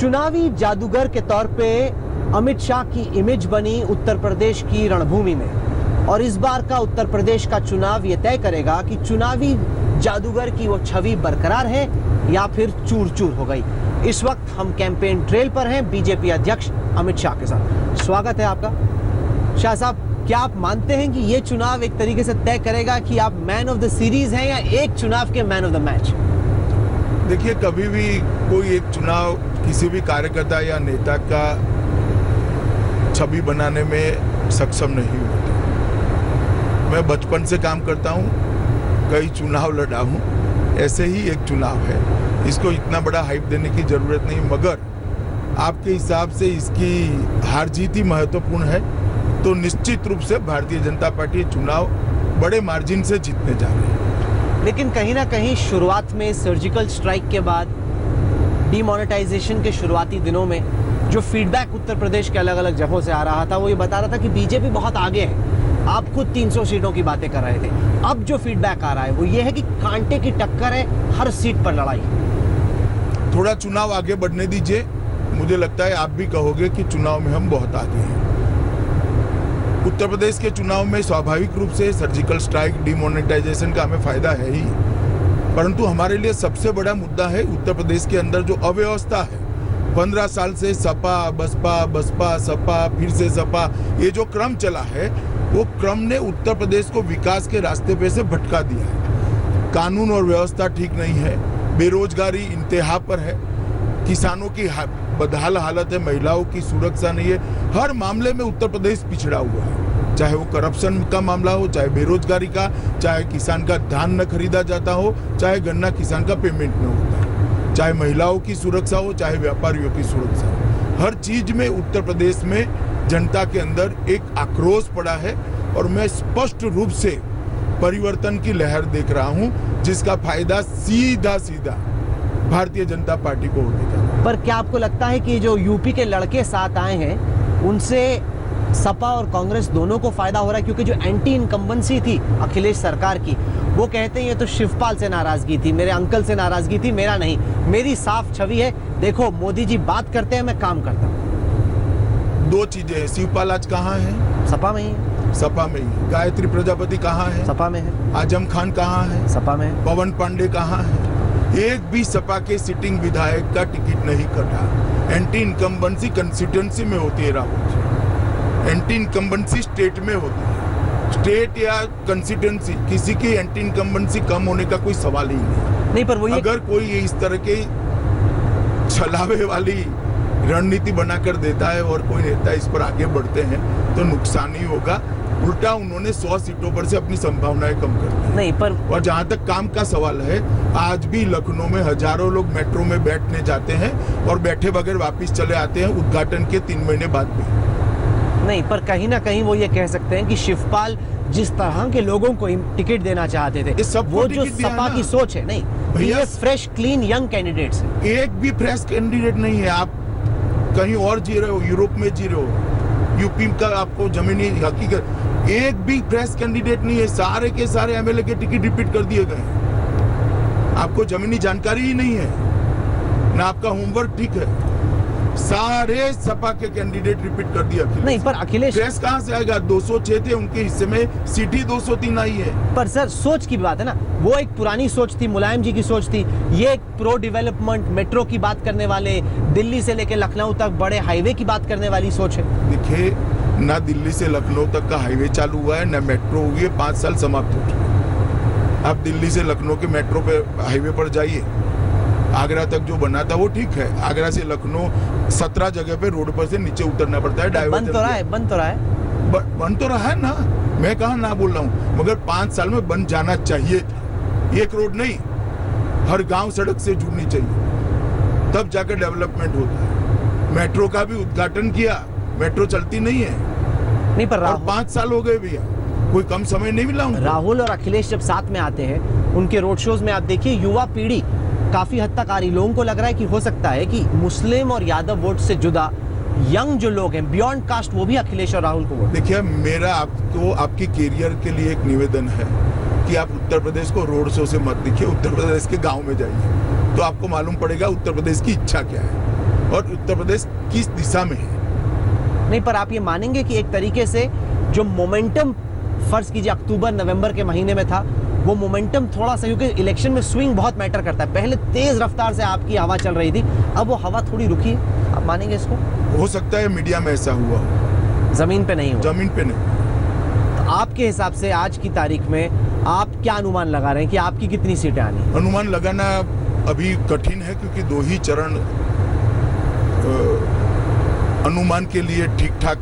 चुनावी जादूगर के तौर पे अमित शाह की इमेज बनी उत्तर प्रदेश की रणभूमि में, और इस बार का उत्तर प्रदेश का चुनाव ये तय करेगा कि चुनावी जादूगर की वो छवि बरकरार है या फिर चूर चूर हो गई। इस वक्त हम कैंपेन ट्रेल पर हैं बीजेपी अध्यक्ष अमित शाह के साथ। स्वागत है आपका। शाह साहब, क्या आप मानते हैं कि ये चुनाव एक तरीके से तय करेगा कि आप मैन ऑफ द सीरीज हैं या एक चुनाव के मैन ऑफ द मैच? देखिए, कभी भी कोई एक चुनाव किसी भी कार्यकर्ता या नेता का छवि बनाने में सक्षम नहीं होता। मैं बचपन से काम करता हूँ, कई चुनाव लड़ा हूँ, ऐसे ही एक चुनाव है, इसको इतना बड़ा हाइप देने की जरूरत नहीं। मगर आपके हिसाब से इसकी हार जीत ही महत्वपूर्ण है, तो निश्चित रूप से भारतीय जनता पार्टी चुनाव बड़े मार्जिन से जीतने जा रही है। लेकिन कहीं ना कहीं शुरुआत में सर्जिकल स्ट्राइक के बाद डिमोनेटाइजेशन के शुरुआती दिनों में जो फीडबैक उत्तर प्रदेश के अलग अलग जगहों से आ रहा था, वो ये बता रहा था कि बीजेपी बहुत आगे है। आप खुद 300 सीटों की बातें कर रहे थे। अब जो फीडबैक आ रहा है वो ये है कि कांटे की टक्कर है, हर सीट पर लड़ाई। थोड़ा चुनाव आगे बढ़ने दीजिए, मुझे लगता है आप भी कहोगे कि चुनाव में हम बहुत आगे हैं। उत्तर प्रदेश के चुनाव में स्वाभाविक रूप से सर्जिकल स्ट्राइक, डिमोनेटाइजेशन का हमें फायदा है ही, परंतु हमारे लिए सबसे बड़ा मुद्दा है उत्तर प्रदेश के अंदर जो अव्यवस्था है। 15 साल से सपा बसपा बसपा सपा फिर से सपा, ये जो क्रम चला है वो क्रम ने उत्तर प्रदेश को विकास के रास्ते पे से भटका दिया है। कानून और व्यवस्था ठीक नहीं है, बेरोजगारी इंतहा पर है, किसानों की बदहाल हालत है, महिलाओं की सुरक्षा नहीं है। हर मामले में उत्तर प्रदेश पिछड़ा हुआ है, चाहे वो करप्शन का मामला हो, चाहे बेरोजगारी का, चाहे किसान का धान न खरीदा जाता हो, चाहे गन्ना किसान का पेमेंट न होता है, चाहे महिलाओं की सुरक्षा हो, चाहे व्यापारियों की सुरक्षा हो। हर चीज में उत्तर प्रदेश में जनता के अंदर एक आक्रोश पड़ा है, और मैं स्पष्ट रूप से परिवर्तन की लहर देख रहा हूं, जिसका फायदा सीधा सीधा भारतीय जनता पार्टी को होगा। पर क्या आपको लगता है कि जो यूपी के लड़के साथ आए हैं उनसे सपा और कांग्रेस दोनों को फायदा हो रहा है? क्योंकि जो एंटी इनकम्बेंसी थी अखिलेश सरकार की, वो कहते हैं ये तो शिवपाल से नाराजगी थी, मेरे अंकल से नाराजगी थी, मेरा नहीं, मेरी साफ छवि है, देखो मोदी जी बात करते हैं, मैं काम करता हूँ। दो चीजें हैं, शिवपाल आज कहाँ है? सपा में ही है। सपा में ही। गायत्री प्रजापति कहाँ है? सपा में है। आजम खान कहाँ है? सपा में है। पवन पांडे कहाँ है? एक भी सपा के सिटिंग विधायक का टिकट नहीं कटा। एंटी इनकम्बेंसी कंस्टिट्यूएंसी में होती है Rahul ji, anti incumbency state में होती है। स्टेट या कंस्टिट्यूएंसी, किसी की एंटी इनकम्बेंसी कम होने का कोई सवाल ही नहीं। पर वो अगर कोई इस तरह के छलावे वाली रणनीति बनाकर देता है और कोई नेता इस पर आगे बढ़ते हैं तो नुकसान ही होगा। उल्टा उन्होंने 100 सीटों पर से अपनी संभावनाएं कम कर दी नहीं। पर और जहां तक काम का सवाल है, आज भी लखनऊ में हजारों लोग मेट्रो में बैठने जाते हैं और बैठे बगैर वापस चले आते हैं उद्घाटन के 3 महीने बाद भी। नहीं, पर कहीं ना कहीं वो ये कह सकते हैं कि शिवपाल जिस तरह के लोगों को टिकट देना चाहते थे, वो जो सपा की सोच है, नहीं भैया, फ्रेश क्लीन यंग कैंडिडेट्स है। एक भी फ्रेश कैंडिडेट नहीं है। आप कहीं और जी रहे हो, यूरोप में जी रहे हो, यूपी का आपको जमीनी हकीकत, एक भी फ्रेश कैंडिडेट नहीं है। सारे के सारे एमएलए के टिकट रिपीट कर दिए गए। आपको जमीनी जानकारी ही नहीं है, ना आपका होमवर्क ठीक है। सारे सपा के कैंडिडेट रिपीट कर दिया। नहीं, पर अखिलेश फ्रेश कहां से आएगा? 206 थे, उनके हिस्से में सीट ही 203 आई है। पर सर, सोच की बात है ना, वो एक पुरानी सोच थी, मुलायम जी की सोच थी। ये एक प्रो डेवलपमेंट, मेट्रो की बात करने वाले, दिल्ली से लेकर लखनऊ तक बड़े हाईवे की बात करने वाली सोच है। देखिए, ना दिल्ली से लखनऊ तक का हाईवे चालू हुआ है, ना मेट्रो हुई है, 5 साल समाप्त हो चुके। आप दिल्ली से लखनऊ के मेट्रो पे हाईवे पर जाइए, आगरा तक जो बना था वो ठीक है। आगरा से लखनऊ 17 जगह पे रोड पर से नीचे उतरना पड़ता है। बन तो रहा है बन तो रहा है ना, मैं कहाँ ना बोल रहा हूँ, मगर 5 साल में बन जाना चाहिए था। एक रोड नहीं, हर गांव सड़क से जुड़नी चाहिए, तब जाकर डेवलपमेंट होता है। मेट्रो का भी उद्घाटन किया, मेट्रो चलती नहीं है। नहीं, पर 5 साल हो गए भैया, कोई कम समय नहीं मिला उनको। राहुल और अखिलेश जब साथ में आते हैं, उनके रोड शोज में आप देखिए, युवा पीढ़ी काफी हद तक आ रही। लोगों को लग रहा है कि हो सकता है कि मुस्लिम और यादव वोट से जुदा यंग जो लोग हैं, बियॉन्ड कास्ट, वो भी अखिलेश और राहुल को वोट। देखिए, मेरा आपको आपकी कैरियर के लिए एक निवेदन है कि आप उत्तर प्रदेश को रोड शो से मत दिखिए, उत्तर प्रदेश के गांव में जाइए, तो आपको मालूम पड़ेगा उत्तर प्रदेश की इच्छा क्या है। और उत्तर प्रदेश किस दिशा में है। नहीं, पर आप ये मानेंगे कि एक तरीके से जो मोमेंटम फर्ज कीजिए अक्टूबर नवंबर के महीने में था, वो मोमेंटम थोड़ा सा, क्योंकि इलेक्शन में स्विंग बहुत मैटर करता है, पहले तेज रफ्तार से आपकी हवा चल रही थी, अब वो हवा थोड़ी रुकी है, आप मानेंगे इसको? हो सकता है मीडिया में ऐसा हुआ हो, जमीन पे नहीं हुआ। जमीन पे नहीं। तो आपके हिसाब से आज की तारीख में आप क्या अनुमान लगा रहे हैं कि आपकी कितनी सीटें आनी? अनुमान लगाना अभी कठिन है, क्योंकि 2 ही चरण अनुमान के लिए ठीक ठाक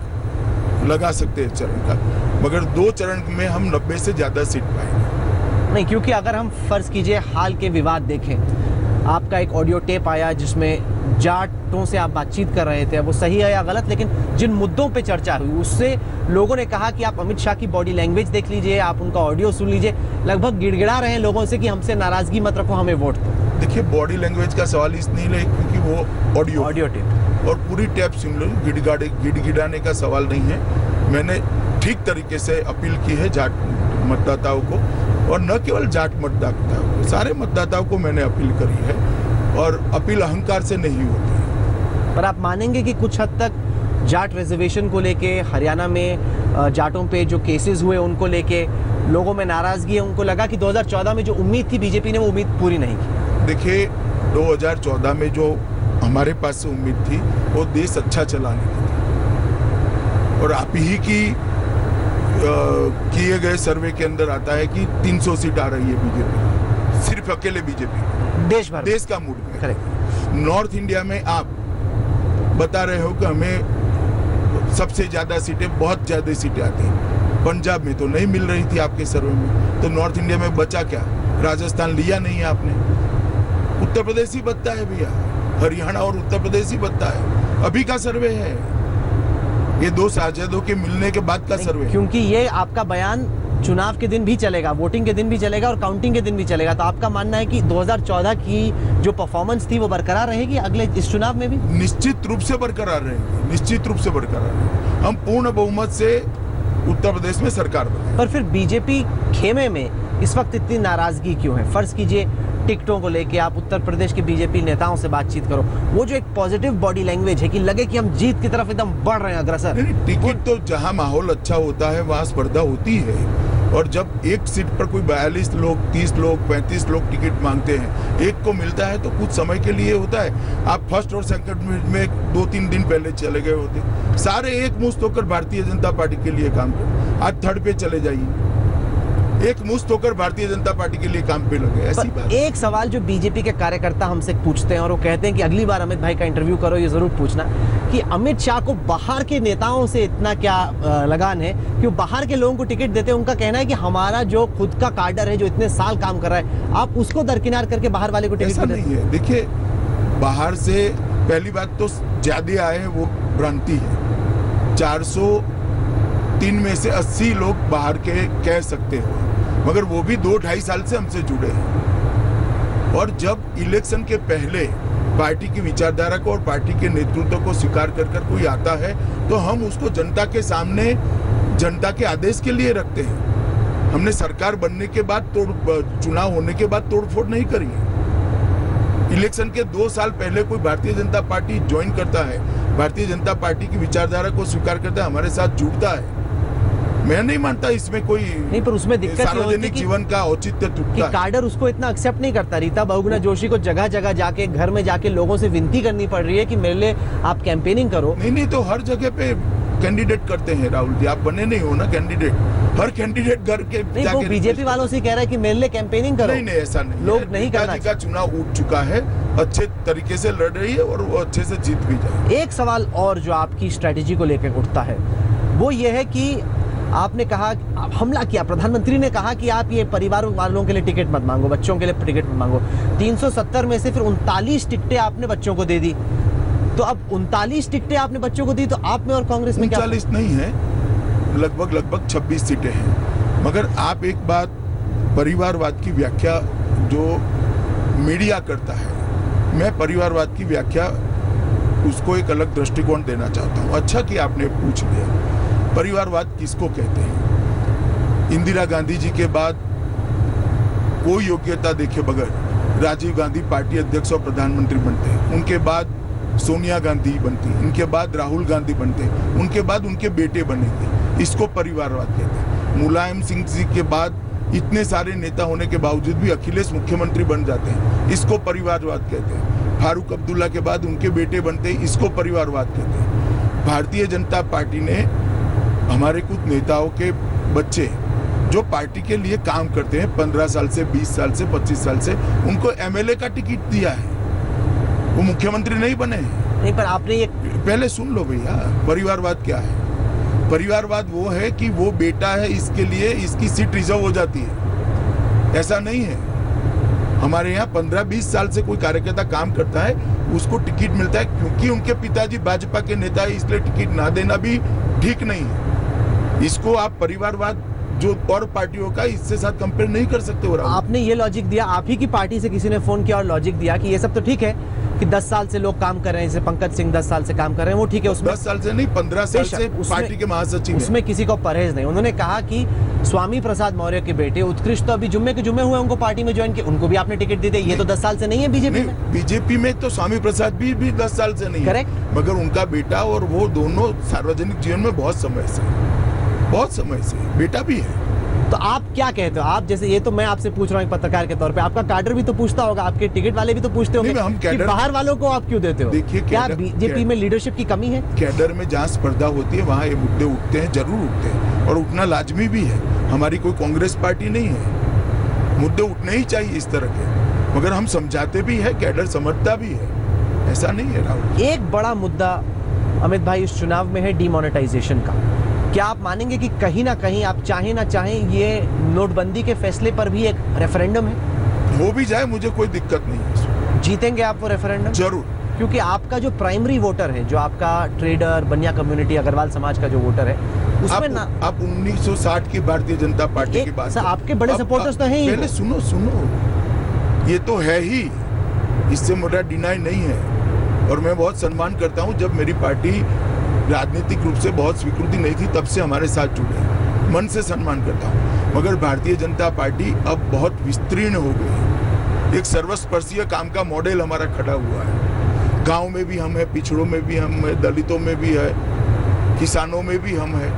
लगा सकते हैं चरण का, मगर 2 चरण में हम 90 से ज्यादा सीट पाएंगे। नहीं, क्योंकि अगर हम फर्ज कीजिए हाल के विवाद देखें, आपका एक ऑडियो टेप आया जिसमें जाटों से आप बातचीत कर रहे थे, वो सही है या गलत, लेकिन जिन मुद्दों पे चर्चा हुई उससे लोगों ने कहा कि आप अमित शाह की बॉडी लैंग्वेज देख लीजिए, आप उनका ऑडियो सुन लीजिए, लगभग गिड़गिड़ा रहे हैं लोगों से कि हमसे नाराजगी मत रखो, हमें वोट दो। देखिए, बॉडी लैंग्वेज का सवाल इस नहीं है, क्योंकि वो ऑडियो टेप और पूरी टैप सुन लो, गिड़गिड़ाने का सवाल नहीं है। मैंने ठीक तरीके से अपील की है जाट मतदाताओं को, और न केवल जाट मतदाताओं को, सारे मतदाताओं को मैंने अपील करी है, और अपील अहंकार से नहीं होती है। पर आप मानेंगे कि कुछ हद तक जाट रिजर्वेशन को लेके हरियाणा में जाटों पे जो केसेस हुए उनको लेके लोगों में नाराजगी है, उनको लगा कि 2014 में जो उम्मीद थी बीजेपी ने वो उम्मीद पूरी नहीं की। देखिए, 2014 में जो हमारे पास से उम्मीद थी वो देश अच्छा चलाने की थी, और आप ही की किए गए सर्वे के अंदर आता है कि 300 सीट आ रही है बीजेपी, सिर्फ अकेले बीजेपी, देश का मूड में। करेक्ट। नॉर्थ इंडिया में आप बता रहे हो कि हमें सबसे ज्यादा सीटें, बहुत ज्यादा सीटें आती हैं, पंजाब में तो नहीं मिल रही थी आपके सर्वे में, तो नॉर्थ इंडिया में बचा क्या? राजस्थान लिया नहीं है आपने, उत्तर प्रदेश ही बचता है भैया, हरियाणा और उत्तर प्रदेश ही बचता है। अभी का सर्वे है ये, 2 सांसदों के मिलने के बाद का सर्वे, क्योंकि ये आपका बयान चुनाव के दिन भी चलेगा, वोटिंग के दिन भी चलेगा और काउंटिंग के दिन भी चलेगा, तो आपका मानना है कि 2014 की जो परफॉर्मेंस थी वो बरकरार रहेगी अगले इस चुनाव में भी? निश्चित रूप से बरकरार रहेगी, निश्चित रूप से बरकरार रहेगी। हम पूर्ण बहुमत से उत्तर प्रदेश में सरकार बनाएंगे। पर फिर बीजेपी खेमे में इस वक्त इतनी नाराजगी क्यों है? फर्ज कीजिए टिकटों को लेके आप उत्तर प्रदेश के बीजेपी नेताओं से बातचीत करो, वो जो एक पॉजिटिव बॉडी लैंग्वेज है कि लगे कि हम जीत की तरफ एकदम बढ़ रहे हैं, अग्रसर। टिकट तो जहां माहौल अच्छा होता है वहां स्पर्धा होती है, और जब एक सीट पर कोई 42 लोग, 30 लोग, 35 लोग टिकट मांगते हैं, एक को मिलता है तो कुछ समय के लिए होता है। आप फर्स्ट और सेकंड में 2-3 दिन पहले चले गए होते, सारे एक मुश्त होकर भारतीय जनता पार्टी के लिए काम करो, आज थर्ड पे चले जाइए, एक मुश्त होकर भारतीय जनता पार्टी के लिए काम पे लगे, ऐसी बात। एक सवाल जो बीजेपी के कार्यकर्ता हमसे पूछते हैं और वो कहते हैं कि अगली बार अमित भाई का इंटरव्यू करो, ये जरूर पूछना कि अमित शाह को बाहर के नेताओं से इतना क्या लगान है कि वो बाहर के लोगों को टिकट देते हैं। उनका कहना है कि हमारा जो खुद का कार्डर है, जो इतने साल काम कर रहा है, आप उसको दरकिनार करके बाहर वाले को टिकट ऐसा नहीं है। देखिए, बाहर से पहली बात तो ज्यादा आए हैं वो भ्रांति है। 403 में से 80 लोग बाहर के कह सकते हो, मगर वो भी 2-2.5 साल से हमसे जुड़े हैं। और जब इलेक्शन के पहले पार्टी की विचारधारा को और पार्टी के नेतृत्व को स्वीकार कर कोई आता है तो हम उसको जनता के सामने, जनता के आदेश के लिए रखते हैं। हमने सरकार बनने के बाद चुनाव होने के बाद तोड़फोड़ नहीं करी है। इलेक्शन के 2 साल पहले कोई भारतीय जनता पार्टी ज्वाइन करता है, भारतीय जनता पार्टी की विचारधारा को स्वीकार करता है, हमारे साथ जुड़ता है, मैं नहीं मानता इसमें कोई नहीं, पर उसमें दिक्कत सार्वजनिक जीवन का औचित्य टूटता है। कार्डर उसको इतना एक्सेप्ट नहीं करता। रीता बहुगुणा जोशी को जगह जगह जाके, घर में जाके लोगों से विनती करनी पड़ रही है कि मेरे लिए आप कैंपेनिंग करो। नहीं, तो हर जगह पे कैंडिडेट करते हैं राहुल जी, आप बने नहीं हो ना कैंडिडेट, हर कैंडिडेट घर के नहीं, वो बीजेपी वालों से कह रहा है कि मेरे लिए कैंपेनिंग करो। नहीं, ऐसा नहीं, लोग नहीं करना। का चुनाव उठ चुका है, अच्छे तरीके से लड़ रही है और वो अच्छे से जीत भी जाए। एक सवाल और जो आपकी स्ट्रेटेजी को लेकर उठता है वो ये है कि आपने कहा, आप हमला किया, प्रधानमंत्री ने कहा कि आप ये परिवार वालों के लिए टिकट मत मांगो, बच्चों के लिए टिकट मत मांगो। 370 में से फिर 39 टिकटें आपने बच्चों को दे दी, तो अब 39 टिकटें आपने बच्चों को दी, तो आप में और कांग्रेस में क्या? 39 नहीं है, लगभग 26 सीटें हैं। मगर आप एक बात, परिवारवाद की व्याख्या जो मीडिया करता है, मैं परिवारवाद की व्याख्या उसको एक अलग दृष्टिकोण देना चाहता हूँ। अच्छा कि आपने पूछ लिया, परिवारवाद किसको कहते हैं? इंदिरा गांधी जी के बाद कोई योग्यता देखे बगैर राजीव गांधी पार्टी अध्यक्ष और प्रधानमंत्री बनते हैं, उनके बाद सोनिया गांधी बनती, इनके बाद राहुल गांधी बनते, उनके बाद उनके बेटे बनेंगे, इसको परिवारवाद कहते हैं। मुलायम सिंह जी के बाद इतने सारे नेता होने के बावजूद भी अखिलेश मुख्यमंत्री बन जाते हैं, इसको परिवारवाद कहते हैं। फारूक अब्दुल्ला के बाद उनके बेटे बनते, इसको परिवारवाद कहते हैं। भारतीय जनता पार्टी ने हमारे कुछ नेताओं के बच्चे जो पार्टी के लिए काम करते हैं 15 साल से, 20 साल से, 25 साल से, उनको एमएलए का टिकट दिया है, वो मुख्यमंत्री नहीं बने हैं। नहीं, पर आपने ये पहले सुन लो भैया, परिवारवाद क्या है? परिवारवाद वो है कि वो बेटा है, इसके लिए इसकी सीट रिजर्व हो जाती है। ऐसा नहीं है, हमारे यहाँ 15-20 साल से कोई कार्यकर्ता काम करता है, उसको टिकट मिलता है क्योंकि उनके पिताजी भाजपा के नेता है, इसलिए टिकट ना देना भी ठीक नहीं है। इसको आप परिवारवाद जो और पार्टियों का इससे साथ कंपेयर नहीं कर सकते हो। आपने ये लॉजिक दिया, आप ही की पार्टी से किसी ने फोन किया और लॉजिक दिया कि ये सब तो ठीक है कि 10 साल से लोग काम कर रहे हैं, जैसे पंकज सिंह 10 साल से काम कर रहे हैं, वो ठीक है, उसमें 10 साल से नहीं 15 साल से पार्टी के महासचिव हैं। उसमें किसी को परहेज नहीं। उन्होंने कहा कि स्वामी प्रसाद मौर्य के बेटे उत्कृष्ट तो अभी जुम्मे के जुम्मे हुए, उनको पार्टी में ज्वाइन किया, उनको भी आपने टिकट दे दिया। ये तो 10 साल से नहीं है बीजेपी में। बीजेपी में तो स्वामी प्रसाद भी 10 साल से नहीं है, करेक्ट, मगर उनका बेटा और वो दोनों सार्वजनिक जीवन में बहुत समय से बेटा भी है। तो आप क्या कहते हो? आप जैसे, ये तो मैं आपसे पूछ रहा हूँ एक पत्रकार के तौर पे, आपका कैडर भी तो पूछता होगा, आपके टिकट वाले भी तो पूछते होंगे कि बाहर वालों को आप क्यों देते हो? देखिए, क्या बीजेपी में लीडरशिप की कमी है? कैडर में जहाँ स्पर्धा होती है वहाँ ये मुद्दे उठते हैं, जरूर उठते हैं, और उठना लाजमी भी है। हमारी कोई कांग्रेस पार्टी नहीं है, मुद्दे उठने ही चाहिए इस तरह के, मगर हम समझाते भी है, कैडर समझता भी है, ऐसा नहीं है। राहुल, एक बड़ा मुद्दा अमित भाई इस चुनाव में है डिमोनेटाइजेशन का। क्या आप मानेंगे कि कहीं ना कहीं, आप चाहें ना चाहें, ये नोटबंदी के फैसले पर भी एक रेफरेंडम है? हो भी जाए मुझे कोई दिक्कत नहीं है। जीतेंगे आप वो रेफरेंडम? जरूर, क्योंकि आपका जो प्राइमरी वोटर है, जो आपका ट्रेडर, बनिया कम्युनिटी, अग्रवाल समाज का जो वोटर है, उसमें ना आप 1960 की भारतीय जनता पार्टी की बात, आपके बड़े सपोर्टर्स तो हैं ही। पहले सुनो, ये तो है ही, इससे मेरा डिनाई नहीं है, और मैं बहुत सम्मान करता हूँ। जब मेरी पार्टी राजनीतिक रूप से बहुत स्वीकृति नहीं थी, तब से हमारे साथ जुड़े, मन से सम्मान करता हूँ। मगर भारतीय जनता पार्टी अब बहुत विस्तीर्ण हो गई, एक सर्वस्पर्शीय काम का मॉडल हमारा खड़ा हुआ है। गांव में भी हम है, पिछड़ों में भी हम है, दलितों में भी है, किसानों में भी हम है,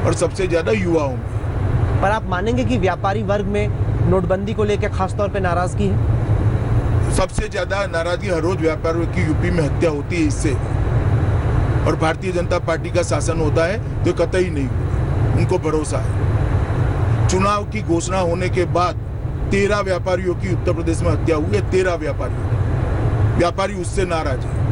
और सबसे ज्यादा युवाओं में। पर आप मानेंगे कि व्यापारी वर्ग में नोटबंदी को लेकर खासतौर पर नाराजगी है? सबसे ज्यादा नाराजगी हर रोज व्यापारियों की यूपी में हत्या होती है इससे, और भारतीय जनता पार्टी का शासन होता है तो कतई नहीं, उनको भरोसा है। चुनाव की घोषणा होने के बाद 13 व्यापारियों की उत्तर प्रदेश में हत्या हुई है, 13 व्यापारी उससे नाराज है।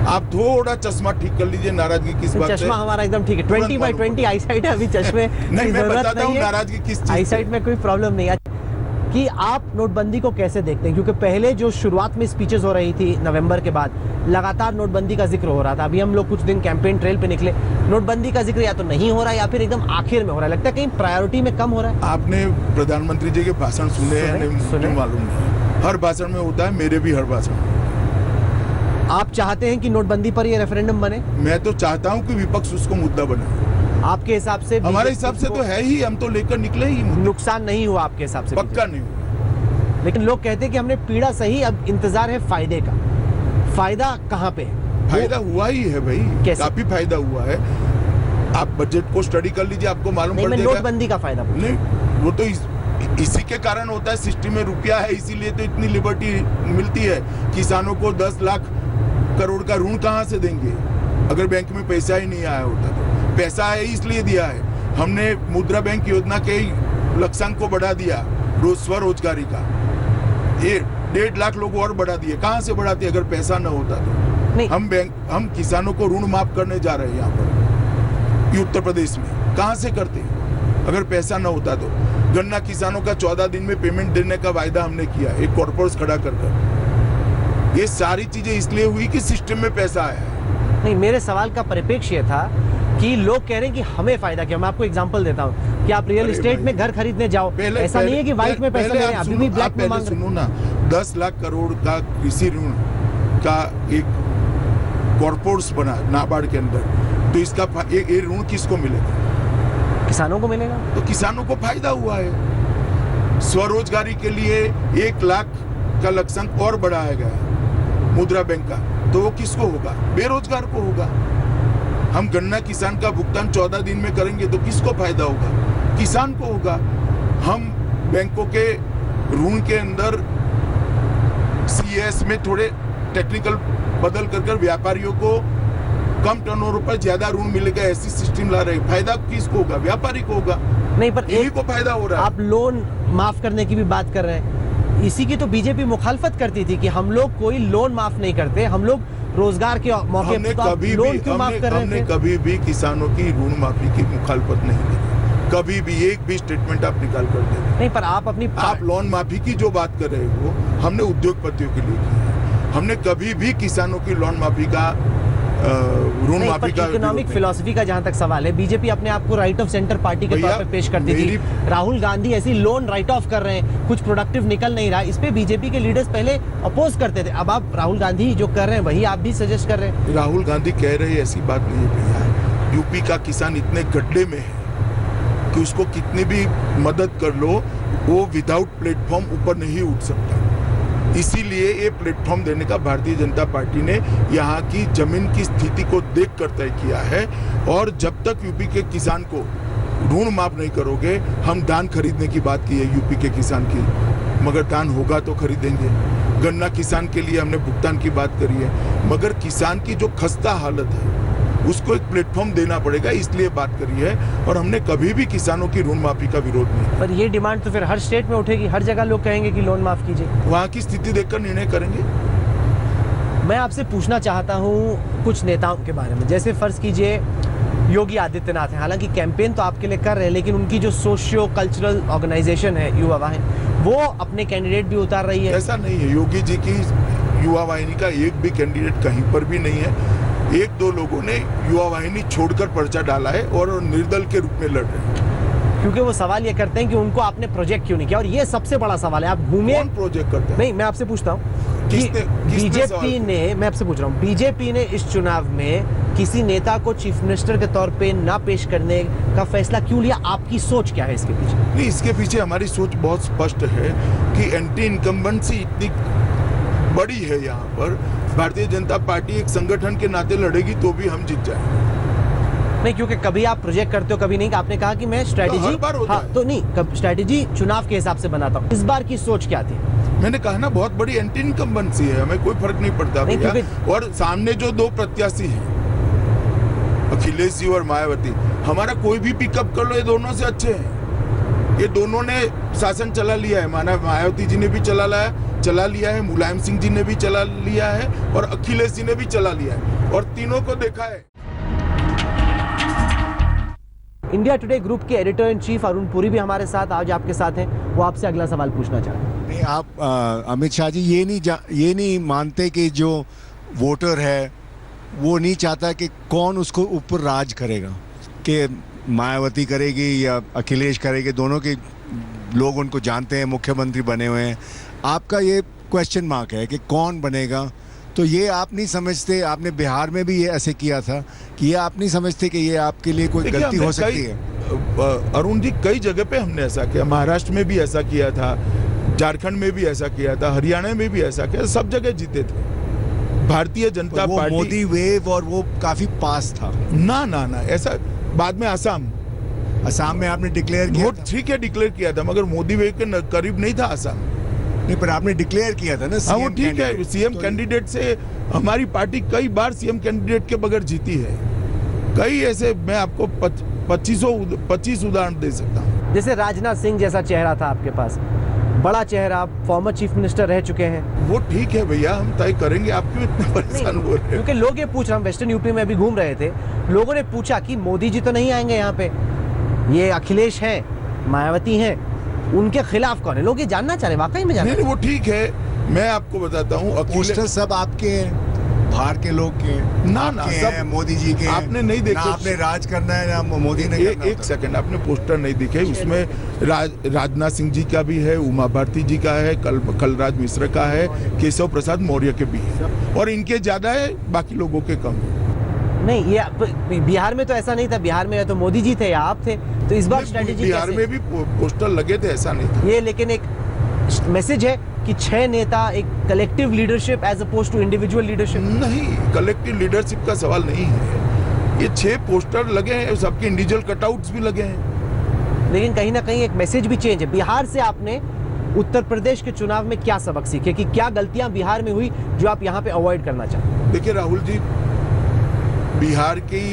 आप थोड़ा चश्मा ठीक कर लीजिए, नाराजगी किस बात से? चश्मा हमारा एकदम ठीक है, 20/20 आई साइट है, अभी चश्मे नहीं, मैं बताता हूँ नाराजगी किस चीज, आई साइट में कोई प्रॉब्लम नहीं है। कि आप नोटबंदी को कैसे देखते हैं? क्योंकि पहले जो शुरुआत में स्पीचेस हो रही थी नवंबर के बाद, लगातार नोटबंदी का जिक्र हो रहा था। अभी हम लोग कुछ दिन कैंपेन ट्रेल पे निकले, नोटबंदी का जिक्र या तो नहीं हो रहा है या फिर एकदम आखिर में हो रहा है। लगता है कहीं प्रायोरिटी में कम हो रहा है। आपने प्रधानमंत्री जी के भाषण सुने या नहीं मुझे मालूम नहीं, हर भाषण में होता है, मेरे भी हर भाषण। आप चाहते हैं कि नोटबंदी पर ये रेफरेंडम बने? मैं तो चाहता हूँ कि विपक्ष उसको मुद्दा बने। आपके हिसाब से? हमारे हिसाब से तो है ही, हम तो लेकर निकले ही। नुकसान नहीं हुआ आपके हिसाब से? पक्का नहीं हुआ, लेकिन लोग कहते हैं कि हमने पीड़ा सही, अब इंतजार है फायदे का। फायदा कहाँ पे है? फायदा हुआ ही है भाई, काफी फायदा हुआ है। आप बजट को स्टडी कर लीजिए, आपको मालूम पड़ जाएगा। नोटबंदी का फायदा नहीं, वो तो इसी के कारण होता है, सिस्टम में रुपया है, इसीलिए तो इतनी लिबर्टी मिलती है। किसानों को 10 लाख करोड़ का ऋण कहाँ से देंगे अगर बैंक में पैसा ही नहीं आया होता? तो पैसा है इसलिए दिया है हमने। मुद्रा बैंक योजना के लक्ष्यांक को बढ़ा दिया, स्वरोजगारी का, ये 1.5 लाख लोग और बढ़ा दिए। कहाँ से बढ़ाते अगर पैसा न होता तो? नहीं, हम किसानों को ऋण माफ करने जा रहे हैं यहाँ पर उत्तर प्रदेश में। कहाँ से करते अगर पैसा न होता तो? गन्ना किसानों का 14 दिन में पेमेंट देने का वायदा हमने किया, एक कॉर्पोरेट खड़ा कर। ये सारी चीजें इसलिए हुई कि सिस्टम में पैसा आया। नहीं, मेरे सवाल का परिप्रेक्ष्य था कि लोग कह रहे हैं कि हमें फायदा क्या। मैं आपको एग्जांपल देता हूँ कि आप रियल एस्टेट में घर खरीदने जाओ, ऐसा नहीं है कि व्हाइट में पैसा ले रहे हैं, अभी भी ब्लैक में मांग रहे हैं। सुनो ना, 10 लाख करोड़ का कृषि ऋण का एक कॉर्पोरेट बना नाबार्ड के अंदर, तो इसका ये ऋण किसको मिलेगा? किसानों को मिलेगा। तो किसानों को फायदा हुआ है। स्वरोजगारी के लिए 1 लाख का लक्ष्यांक और बढ़ाया गया मुद्रा बैंक का। तो वो किसको होगा? बेरोजगार को होगा। हम गन्ना किसान का भुगतान 14 दिन में करेंगे तो किसको फायदा होगा? किसान को होगा। हम बैंकों के ऋण के अंदर सीएस में थोड़े टेक्निकल बदल कर व्यापारियों को कम टर्नओवर पर ज्यादा ऋण मिलेगा, ऐसी सिस्टम ला रहे। फायदा किसको होगा? व्यापारी को होगा। नहीं, पर इन्हीं को फायदा हो रहा है। आप लोन माफ करने की भी बात कर रहे हैं। इसी की तो बीजेपी मुखालफत करती थी कि हम लोग कोई लोन माफ नहीं करते, हम लोग रोजगार के मौके पर लोन क्यों माफ कर रहे हैं? हमने कभी भी किसानों की ऋण माफी की मुखालफत नहीं की, कभी भी। एक भी स्टेटमेंट आप निकाल कर दे। नहीं, पर आप लोन माफी की जो बात कर रहे हो, हमने उद्योगपतियों के लिए की है। हमने कभी भी किसानों की लोन माफी का ऋण माफी का इकोनॉमिक फिलॉसफी का जहां तक सवाल है, बीजेपी अपने आप को राइट ऑफ सेंटर पार्टी के तौर पे पेश करती थी। राहुल गांधी ऐसी लोन राइट ऑफ कर रहे हैं, कुछ प्रोडक्टिव निकल नहीं रहा, इस पे बीजेपी के लीडर्स पहले अपोज करते थे। अब आप राहुल गांधी जो कर रहे हैं वही आप भी सजेस्ट कर रहे हैं। राहुल गांधी कह रहे हैं, ऐसी बात नहीं है भैया। यूपी का किसान इतने गड्ढे में है कि उसको कितनी भी मदद कर लो, वो विदाउट प्लेटफॉर्म ऊपर नहीं उठ सकता। इसीलिए ये प्लेटफॉर्म देने का भारतीय जनता पार्टी ने यहाँ की जमीन की स्थिति को देखकर तय किया है। और जब तक यूपी के किसान को ऋण माफ नहीं करोगे, हम धान खरीदने की बात की है यूपी के किसान की, मगर धान होगा तो खरीदेंगे। गन्ना किसान के लिए हमने भुगतान की बात करी है, मगर किसान की जो खस्ता हालत है उसको एक प्लेटफॉर्म देना पड़ेगा, इसलिए बात करी है। और हमने कभी भी किसानों की ऋण माफी का विरोध नहीं। पर ये डिमांड तो फिर हर स्टेट में उठेगी, हर जगह लोग कहेंगे कि लोन माफ कीजिए। वहाँ की स्थिति देखकर निर्णय करेंगे। मैं आपसे पूछना चाहता हूँ कुछ नेताओं के बारे में। जैसे फर्ज कीजिए योगी आदित्यनाथ है, हालांकि कैंपेन तो आपके लिए कर रहे हैं, लेकिन उनकी जो सोशियो कल्चरल ऑर्गेनाइजेशन है युवा वाहिनी, वो अपने कैंडिडेट भी उतार रही है। ऐसा नहीं है, योगी जी की युवा वाहिनी का एक भी कैंडिडेट कहीं पर भी नहीं है। एक दो लोगों ने युवा वाहिनी छोड़कर पर्चा डाला है और निर्दल के रूप में लड़ रहे हैं। क्योंकि वो सवाल ये करते हैं कि उनको आपने प्रोजेक्ट क्यों नहीं किया, और ये सबसे बड़ा सवाल है। आप घूमे, कौन प्रोजेक्ट करते हैं? नहीं, मैं आपसे पूछता हूँ, बीजेपी ने, मैं आपसे पूछ रहा हूँ, बीजेपी ने इस चुनाव में किसी नेता को चीफ मिनिस्टर के तौर पे ना पेश करने का फैसला क्यों लिया? आपकी सोच क्या है इसके पीछे? नहीं, इसके पीछे हमारी सोच बहुत स्पष्ट है कि एंटी इनकम्बेंसी इतनी बड़ी है यहाँ पर। भारतीय जनता पार्टी एक संगठन के नाते लड़ेगी तो भी हम जीत जाएंगे। नहीं, क्योंकि कभी आप प्रोजेक्ट करते हो, कभी नहीं। आपने कहा कि मैं स्ट्रेटेजी, हर बार होता है। तो नहीं, स्ट्रेटेजी चुनाव के हिसाब से बनाता हूँ। इस बार की सोच क्या थी? मैंने कहा ना, बहुत बड़ी एंटी इनकम्बेंसी है, हमें कोई फर्क नहीं पड़ता भैया। और सामने जो दो प्रत्याशी हैं, अखिलेश जी और मायावती, हमारा कोई भी पिकअप कर लो, ये दोनों से अच्छे हैं। ये दोनों ने शासन चला लिया है, मायावती जी ने भी चला लिया है, मुलायम सिंह जी ने भी चला लिया है और अखिलेश जी ने भी चला लिया है, और तीनों को देखा है। इंडिया टुडे ग्रुप के editor in chief Arun Puri भी हमारे साथ आज आपके साथ हैं। वो आपसे अगला सवाल पूछना चाहते हैं। नहीं, आप अमित शाह जी ये नहीं मानते कि जो वोटर है वो नहीं चाहता कि कौन उसको ऊपर राज करेगा, कि मायावती करेगी या अखिलेश करेगी? दोनों के लोग उनको जानते हैं, मुख्यमंत्री बने हुए हैं। आपका ये क्वेश्चन मार्क है कि कौन बनेगा। तो ये आप नहीं समझते, आपने बिहार में भी ये ऐसे किया था, कि ये आप नहीं समझते कि ये आपके लिए कोई गलती हो सकती है? अरुण जी, कई जगह पे हमने ऐसा किया। महाराष्ट्र में भी ऐसा किया था, झारखंड में भी ऐसा किया था, हरियाणा में भी ऐसा किया, सब जगह जीते थे। भारतीय जनता पार्टी, मोदी वेव, और वो काफी पास था ना ऐसा। बाद में असम में आपने डिक्लेयर किया था। ठीक है, डिक्लेयर किया था, मगर मोदी वेव के करीब नहीं था असम। नहीं, पर आपने डिक्लेयर किया था ना। हाँ, वो ठीक है, सीएम कैंडिडेट से हमारी पार्टी कई बार सीएम कैंडिडेट के बगैर जीती है। कई ऐसे, मैं आपको 25 उदाहरण दे सकता हूँ। जैसे राजनाथ सिंह जैसा चेहरा था आपके पास, बड़ा चेहरा, फॉर्मर चीफ मिनिस्टर रह चुके हैं। वो ठीक है भैया, हम तय करेंगे। आप क्यों इतना परेशान हो रहे हैं? क्योंकि लोग ये पूछ रहे, हम वेस्टर्न यूपी में अभी घूम रहे थे, लोगों ने पूछा कि मोदी जी तो नहीं आएंगे यहाँ पे, ये अखिलेश हैं, मायावती हैं, उनके खिलाफ कौन है? लोग ये जानना चाह रहे, वाकई में जानना। नहीं, वो ठीक है, मैं आपको बताता हूँ। पोस्टर सब आपके हैं, बाहर के लोग के ना सब मोदी जी के। आपने नहीं देखे? आपने राज करना है ना मोदी ने करना। एक सेकंड, आपने पोस्टर नहीं दिखे? उसमें राजनाथ सिंह जी का भी है, उमा भारती जी का है, कलराज मिश्र का है, केशव प्रसाद मौर्य के भी है, और इनके ज्यादा है, बाकी लोगों के कम है। नहीं, ये बिहार में तो ऐसा नहीं था। बिहार में या तो मोदी जी थे या आप थे, तो इस बार स्ट्रेटेजी बिहार में भी पोस्टर लगे थे, ऐसा नहीं था ये। लेकिन एक मैसेज है कि 6 नेता, एक collective leadership as opposed to individual leadership? नहीं, कलेक्टिव लीडरशिप का सवाल नहीं है। ये 6 पोस्टर लगे हैं, सबके इंडिविजुअल कटआउट्स भी लगे हैं। लेकिन कहीं ना कहीं एक मैसेज भी चेंज है। बिहार से आपने उत्तर प्रदेश के चुनाव में क्या सबक सीखे, कि क्या गलतियां बिहार में हुई जो आप यहां पे अवॉइड करना चाहते हैं? देखिए राहुल जी, बिहार की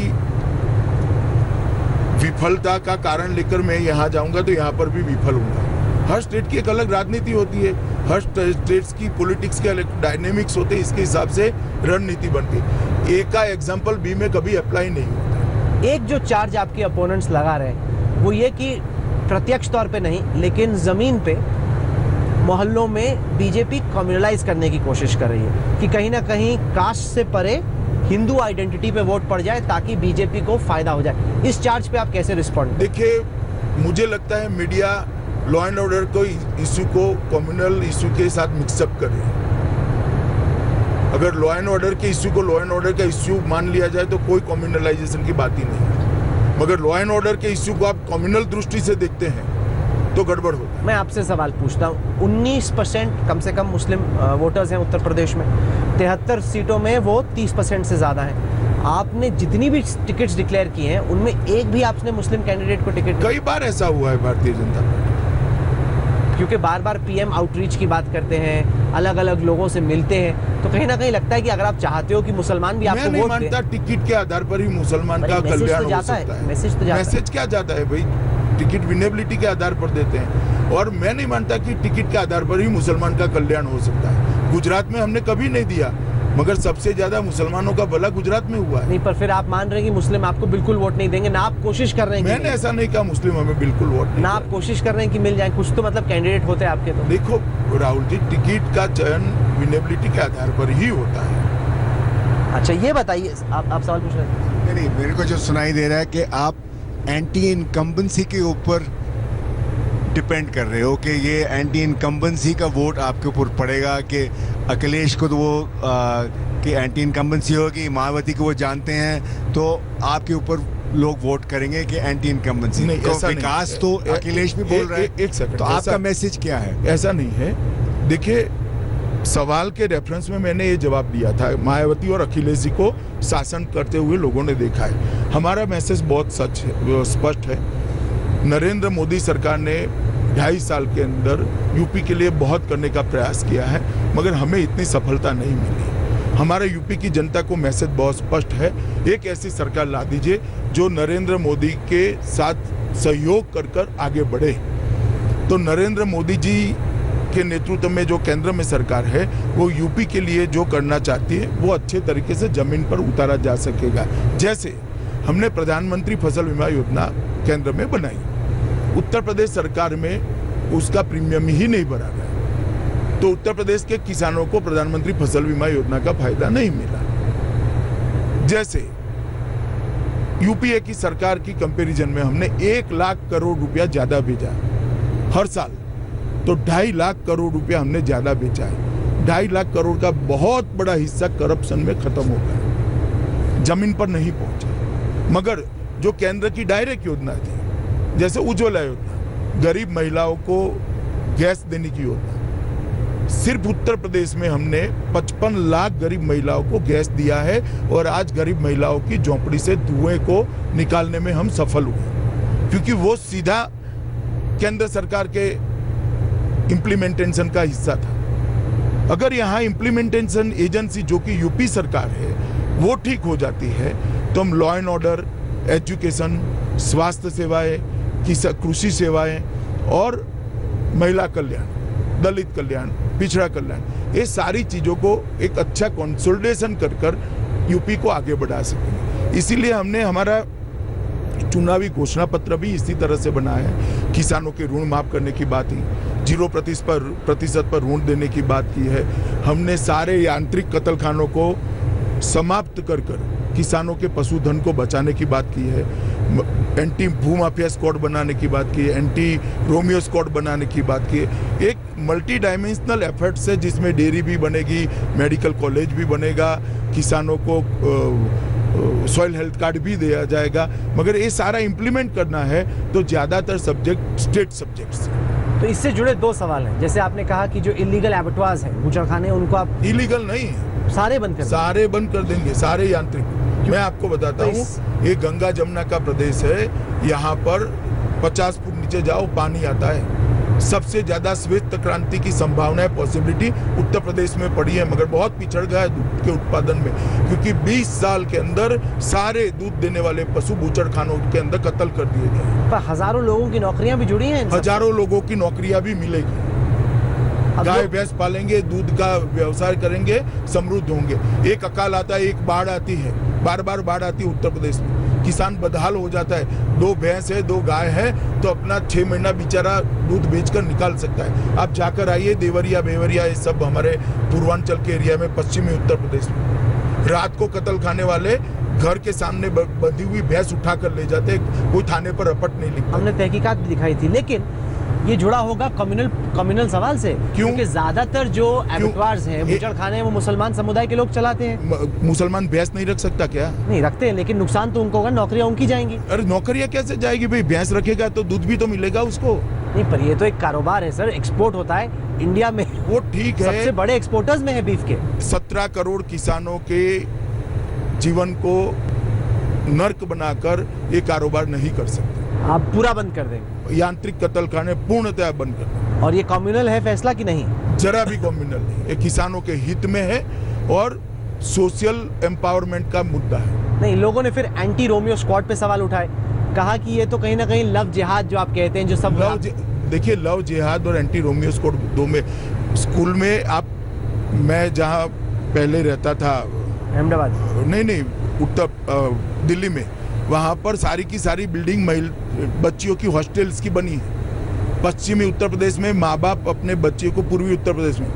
विफलता का कारण लेकर मैं यहाँ जाऊंगा तो यहाँ पर भी विफल हूंगा। हर स्टेट की एक अलग राजनीति होती है, हर स्टेट्स की पॉलिटिक्स के अलग डायनेमिक्स होते हैं, इसके हिसाब से रणनीति बनती है। ए का एग्जाम्पल बी में कभी अप्लाई नहीं होता। एक जो चार्ज आपके अपोनेंट्स लगा रहे हैं वो ये कि प्रत्यक्ष तौर पे नहीं लेकिन जमीन पे मोहल्लों में बीजेपी कम्युनलाइज करने की कोशिश कर रही है, कि कहीं ना कहीं कास्ट से परे हिंदू आइडेंटिटी पे वोट पड़ जाए ताकि बीजेपी को फायदा हो जाए। इस चार्ज पे आप कैसे रिस्पॉन्ड? देखिए, मुझे लगता है मीडिया लॉ एंड ऑर्डर को इशू को कम्युनल इशू के साथ मिक्सअप करे। अगर लॉ एंड ऑर्डर के इशू को लॉ एंड ऑर्डर का इशू मान लिया जाए तो कोई कम्युनलाइजेशन की बात ही नहीं है, मगर लॉ एंड ऑर्डर के इशू को आप कम्युनल दृष्टि से देखते हैं तो गड़बड़ होता है। मैं आपसे सवाल पूछता हूँ, 19% कम से कम मुस्लिम वोटर्स हैं उत्तर प्रदेश में, 73 सीटों में वो 30% से ज़्यादा हैं। आपने जितनी भी टिकट्स डिक्लेयर की हैं उनमें एक भी आपने मुस्लिम कैंडिडेट को टिकट? कई बार ऐसा हुआ है भारतीय जनता पार्टी, क्योंकि बार बार पीएम आउटरीच की बात करते हैं, अलग अलग लोगों से मिलते हैं, तो कहीं ना कहीं लगता है कि अगर आप चाहते हो कि मुसलमान भी आपको वोट दें। मैं नहीं मानता टिकट के आधार पर ही मुसलमान का कल्याण हो सकता है। मैसेज तो जाता है। मैसेज क्या जाता है भाई? टिकट विनेबिलिटी के आधार पर देते हैं, और मैं नहीं मानता कि टिकट के आधार पर ही मुसलमान का कल्याण हो सकता है। गुजरात में हमने कभी नहीं दिया, मगर सबसे ज्यादा मुसलमानों का भला गुजरात में हुआ है। नहीं, पर फिर आप मान रहे हैं कि मुस्लिम आपको बिल्कुल वोट नहीं देंगे, ना आप कोशिश कर रहे हैं? मैंने ऐसा नहीं कहा मुस्लिम हमें बिल्कुल वोट नहीं, ना आप कोशिश कर रहे हैं कि मिल जाए कुछ, तो मतलब कैंडिडेट होते हैं आपके? तो देखो राहुल जी, टिकट का चयन विनेबिलिटी के आधार पर ही होता है। अच्छा, ये बताइए, आप सवाल पूछ रहे थे? नहीं, मेरे को जो सुनाई दे रहा है कि आप एंटी इनकम्बेंसी के ऊपर डिपेंड कर रहे हो, कि ये एंटी इनकम्बेंसी का वोट आपके ऊपर पड़ेगा, कि अखिलेश को तो वो कि एंटी इनकम्बेंसी होगी, मायावती को वो जानते हैं, तो आपके ऊपर लोग वोट करेंगे कि एंटी इनकम्बेंसी। नहीं, ऐसा नहीं विकास है। तो अखिलेश भी बोल रहा है। एक सेकंड, तो आपका मैसेज क्या है? ऐसा नहीं है। देखिए, सवाल के रेफरेंस में मैंने ये जवाब दिया था, मायावती और अखिलेश जी को शासन करते हुए लोगों ने देखा है। हमारा मैसेज बहुत सच है, स्पष्ट है। नरेंद्र मोदी सरकार ने 2.5 साल के अंदर यूपी के लिए बहुत करने का प्रयास किया है, मगर हमें इतनी सफलता नहीं मिली। हमारे यूपी की जनता को मैसेज बहुत स्पष्ट है, एक ऐसी सरकार ला दीजिए जो नरेंद्र मोदी के साथ सहयोग कर आगे बढ़े। तो नरेंद्र मोदी जी के नेतृत्व में जो केंद्र में सरकार है, वो यूपी के लिए जो करना चाहती है वो अच्छे तरीके से जमीन पर उतारा जा सकेगा। जैसे हमने प्रधानमंत्री फसल बीमा योजना केंद्र में बनाई, उत्तर प्रदेश सरकार में उसका प्रीमियम ही नहीं भरा गया, तो उत्तर प्रदेश के किसानों को प्रधानमंत्री फसल बीमा योजना का फायदा नहीं मिला। जैसे यूपीए की सरकार की कंपैरिजन में हमने 1 लाख करोड़ रुपया ज्यादा भेजा हर साल, तो 2.5 लाख करोड़ रुपया हमने ज्यादा बेचा है। 2.5 लाख करोड़ का बहुत बड़ा हिस्सा करप्शन में खत्म हो गया, जमीन पर नहीं पहुंचा। मगर जो केंद्र की डायरेक्ट योजना थी, जैसे उज्ज्वला योजना, गरीब महिलाओं को गैस देने की योजना, सिर्फ उत्तर प्रदेश में हमने 55 लाख गरीब महिलाओं को गैस दिया है, और आज गरीब महिलाओं की झोंपड़ी से धुएं को निकालने में हम सफल हुए, क्योंकि वो सीधा केंद्र सरकार के इम्प्लीमेंटेशन का हिस्सा था। अगर यहाँ इम्प्लीमेंटेशन एजेंसी जो कि यूपी सरकार है वो ठीक हो जाती है, तो हम लॉ एंड ऑर्डर, एजुकेशन, स्वास्थ्य सेवाएं, कृषि सेवाएं और महिला कल्याण, दलित कल्याण, पिछड़ा कल्याण, ये सारी चीजों को एक अच्छा कंसोलिडेशन कर यूपी को आगे बढ़ा सकेंगे। इसीलिए हमने हमारा चुनावी घोषणा पत्र भी इसी तरह से बनाया है। किसानों के ऋण माफ करने की बात ही, 0% पर ऋण देने की बात की है। हमने सारे यांत्रिक कत्लखानों को समाप्त कर किसानों के पशुधन को बचाने की बात की है। एंटी भूमाफिया स्क्वाड बनाने की बात की है, एंटी रोमियो स्क्वाड बनाने की बात की है। एक मल्टी डायमेंशनल एफर्ट्स है जिसमें डेयरी भी बनेगी, मेडिकल कॉलेज भी बनेगा, किसानों को सॉइल हेल्थ कार्ड भी दिया जाएगा। मगर ये सारा इम्प्लीमेंट करना है तो ज़्यादातर सब्जेक्ट स्टेट सब्जेक्ट्स, तो इससे जुड़े दो सवाल हैं। जैसे आपने कहा कि जो इलीगल एबटवाज हैं, बूचड़खाने, उनको आप इलीगल नहीं है, सारे बंद कर दें। सारे बंद कर देंगे, सारे यांत्रिक। मैं आपको बताता तो हूँ, ये गंगा जमुना का प्रदेश है, यहाँ पर 50 फुट नीचे जाओ पानी आता है। सबसे ज्यादा श्वेत क्रांति की संभावना है, पॉसिबिलिटी उत्तर प्रदेश में पड़ी है, मगर बहुत पिछड़ गया है दूध के उत्पादन में, क्योंकि 20 साल के अंदर सारे दूध देने वाले पशु बूचड़खानों के अंदर कत्ल कर दिए गए। पर हजारों लोगों की नौकरियां भी जुड़ी हैं। हजारों लोगों की नौकरियां भी मिलेगी। गाय भैंस पालेंगे, दूध का व्यवसाय करेंगे, समृद्ध होंगे। एक अकाल आता है, एक बाढ़ आती है, बार बार बाढ़ आती है उत्तर प्रदेश में, किसान बदहाल हो जाता है। 2 भैंस है, 2 गाय है, तो अपना 6 महीना बेचारा दूध बेचकर निकाल सकता है। आप जाकर आइए देवरिया बेवरिया, ये सब हमारे पूर्वांचल के एरिया में, पश्चिमी उत्तर प्रदेश में, रात को कत्ल खाने वाले घर के सामने बंधी हुई भैंस उठा कर ले जाते, कोई थाने पर रपट नहीं लिखता। हमने तहकीकात भी दिखाई थी, लेकिन ये जुड़ा होगा कम्युनल सवाल से। क्योंकि ज्यादातर जो एबटवार्स हैं, बूचड़खाने हैं, वो मुसलमान समुदाय के लोग चलाते हैं। मुसलमान भैंस नहीं रख सकता क्या? नहीं रखते हैं, लेकिन नुकसान तो उनको होगा, नौकरियां उनकी जाएंगी। अरे नौकरियां कैसे जाएगी भाई? भैंस रखेगा तो दूध भी तो मिलेगा उसको। नहीं, पर ये तो एक कारोबार है सर, एक्सपोर्ट होता है इंडिया में। वो ठीक है, सबसे बड़े एक्सपोर्टर्स में है बीफ के। 17 करोड़ किसानों के जीवन को नर्क बनाकर ये कारोबार नहीं कर सकते। आप पूरा बंद कर देंगे? यांत्रिक कत्लखाने पूर्णतः बंद कर देंगे। और ये कम्युनल है फैसला कि नहीं? जरा भी कम्युनल नहीं, ये किसानों के हित में है और सोशल एम्पावरमेंट का मुद्दा है। नहीं, लोगों ने फिर एंटी रोमियो स्क्वाड पे सवाल उठाए, कहा कि ये तो कहीं ना कहीं लव जिहाद जो आप कहते हैं, जो सब देखिए, लव जिहाद और एंटी रोमियो स्क्वाड दो में, स्कूल में आप, मैं जहाँ पहले रहता था अहमदाबाद, नहीं उत्तर दिल्ली में, वहाँ पर सारी की सारी बिल्डिंग बच्चियों की हॉस्टल्स की बनी है। पश्चिमी उत्तर प्रदेश में माँ बाप अपने बच्चे को पूर्वी उत्तर प्रदेश में